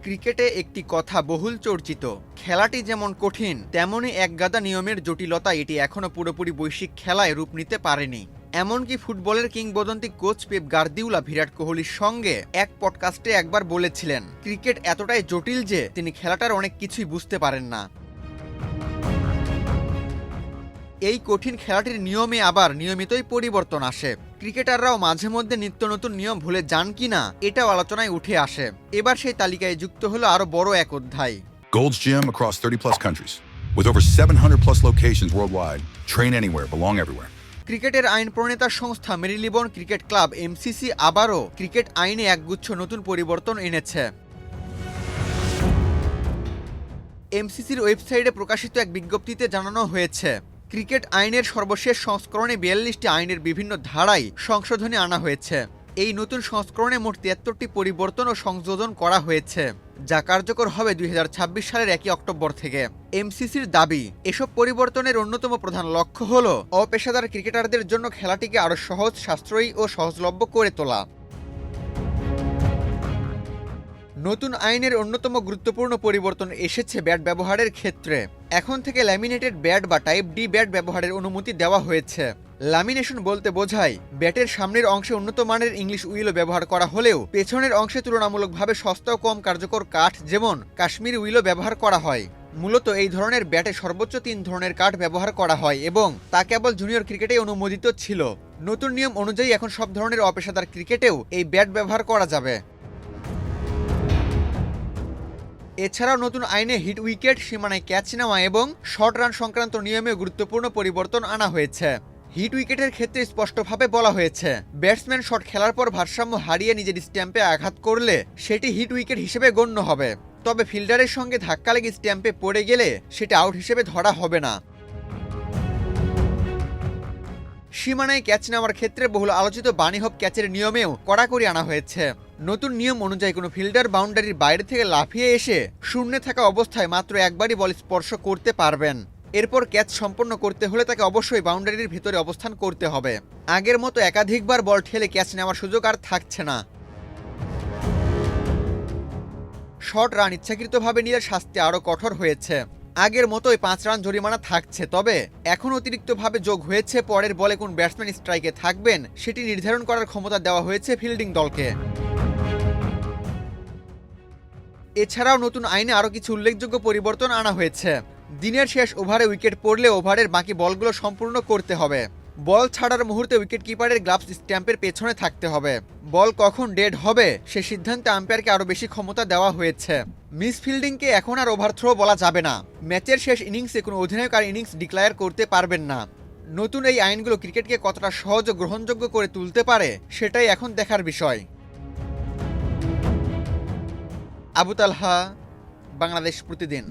ক্রিকেটে একটি কথা বহুল চর্চিত, খেলাটি যেমন কঠিন তেমনই একগাদা নিয়মের জটিলতা এটি এখনও পুরোপুরি বৈশ্বিক খেলায় রূপ নিতে পারেনি। এমনকি ফুটবলের কিংবদন্তি কোচ পেপ গার্দিওলা বিরাট কোহলির সঙ্গে এক পডকাস্টে একবার বলেছিলেন, ক্রিকেট এতটাই জটিল যে তিনি খেলাটার অনেক কিছুই বুঝতে পারেন না। এই কঠিন খেলাটির নিয়মে আবার নিয়মিতই পরিবর্তন আসে। ক্রিকেটাররাও মাঝে মধ্যে নিত্য নতুন নিয়ম ভুলে যান কিনা এটাও আলোচনায় উঠে আসে। এবার সেই তালিকায় যুক্ত হলো আরও বড় এক অধ্যায়। Gold's Gym across 30 plus countries with over 700 plus locations worldwide. Train anywhere, belong everywhere. ক্রিকেটের আইন প্রণেতা সংস্থা মেরিলেবোন ক্রিকেট ক্লাব এমসিসি আবারও ক্রিকেট আইনে একগুচ্ছ নতুন পরিবর্তন এনেছে। এমসিসির ওয়েবসাইটে প্রকাশিত এক বিজ্ঞপ্তিতে জানানো হয়েছে, ক্রিকেট আইনের সর্বশেষ সংস্করণে 42টি আইনের বিভিন্ন ধারায় সংশোধনী আনা হয়েছে। এই নতুন সংস্করণে মোট 73টি পরিবর্তন ও সংযোজন করা হয়েছে, যা কার্যকর হবে 2026 সালের 1 অক্টোবর থেকে। এমসিসির দাবি, এসব পরিবর্তনের অন্যতম প্রধান লক্ষ্য হল অপেশাদার ক্রিকেটারদের জন্য খেলাটিকে আরও সহজ, সাশ্রয়ী ও সহজলভ্য করে তোলা। নতুন আইনের অন্যতম গুরুত্বপূর্ণ পরিবর্তন এসেছে ব্যাট ব্যবহারের ক্ষেত্রে। এখন থেকে ল্যামিনেটেড ব্যাট বা টাইপ ডি ব্যাট ব্যবহারের অনুমতি দেওয়া হয়েছে। ল্যামিনেশন বলতে বোঝায় ব্যাটের সামনের অংশে উন্নত মানের ইংলিশ উইলো ব্যবহার করা হলেও পেছনের অংশে তুলনামূলকভাবে সস্তা ও কম কার্যকর কাঠ যেমন কাশ্মীরি উইলো ব্যবহার করা হয়। মূলত এই ধরনের ব্যাটে সর্বোচ্চ 3 ধরনের কাঠ ব্যবহার করা হয় এবং তা কেবল জুনিয়র ক্রিকেটেই অনুমোদিত ছিল। নতুন নিয়ম অনুযায়ী এখন সব ধরনের অপেশাদার ক্রিকেটেও এই ব্যাট ব্যবহার করা যাবে। এছাড়াও নতুন আইনে হিট উইকেট, সীমানায় ক্যাচ নেওয়া এবং শর্ট রান সংক্রান্ত নিয়মে গুরুত্বপূর্ণ পরিবর্তন আনা হয়েছে। হিট উইকেটের ক্ষেত্রে স্পষ্টভাবে বলা হয়েছে, ব্যাটসম্যান শট খেলার পর ভারসাম্য হারিয়ে নিজের স্ট্যাম্পে আঘাত করলে সেটি হিট উইকেট হিসেবে গণ্য হবে, তবে ফিল্ডারের সঙ্গে ধাক্কা লেগে স্ট্যাম্পে পড়ে গেলে সেটা আউট হিসেবে ধরা হবে না। সীমানায় ক্যাচ নেওয়ার ক্ষেত্রে বহুল আলোচিত বানি হপ ক্যাচের নিয়মেও কড়াকড়ি আনা হয়েছে। নতুন নিয়ম অনুযায়ী কোনো ফিল্ডার বাউন্ডারির বাইরে থেকে লাফিয়ে এসে শূন্যে থাকা অবস্থায় মাত্র একবারই বল স্পর্শ করতে পারবেন। এরপর ক্যাচ সম্পন্ন করতে হলে তাকে অবশ্যই বাউন্ডারির ভিতরে অবস্থান করতে হবে। আগের মতো একাধিকবার বল ঠেলে ক্যাচ নেওয়ার সুযোগ আর থাকছে না। শর্ট রান ইচ্ছাকৃতভাবে নিলে শাস্তি আরও কঠোর হয়েছে। আগের মতোই 5 রান জরিমানা থাকছে, তবে এখন অতিরিক্তভাবে যোগ হয়েছে পরের বলে কোন ব্যাটসম্যান স্ট্রাইকে থাকবেন সেটি নির্ধারণ করার ক্ষমতা দেওয়া হয়েছে ফিল্ডিং দলকে। এছাড়াও নতুন আইনে আরও কিছু উল্লেখযোগ্য পরিবর্তন আনা হয়েছে। দিনের শেষ ওভারে উইকেট পড়লে ওভারের বাকি বলগুলো সম্পূর্ণ করতে হবে। বল ছাড়ার মুহূর্তে উইকেট কিপারের গ্লাভস স্ট্যাম্পের পেছনে থাকতে হবে। বল কখন ডেড হবে সে সিদ্ধান্তে আম্পায়ারকে আরও বেশি ক্ষমতা দেওয়া হয়েছে। মিস ফিল্ডিংকে এখন আর ওভারথ্রো বলা যাবে না। ম্যাচের শেষ ইনিংসে কোনো অধিনায়ক আর ইনিংস ডিক্লায়ার করতে পারবেন না। নতুন এই আইনগুলো ক্রিকেটকে কতটা সহজ ও গ্রহণযোগ্য করে তুলতে পারে সেটাই এখন দেখার বিষয়। আবু তালহা, বাংলাদেশ প্রতিদিন।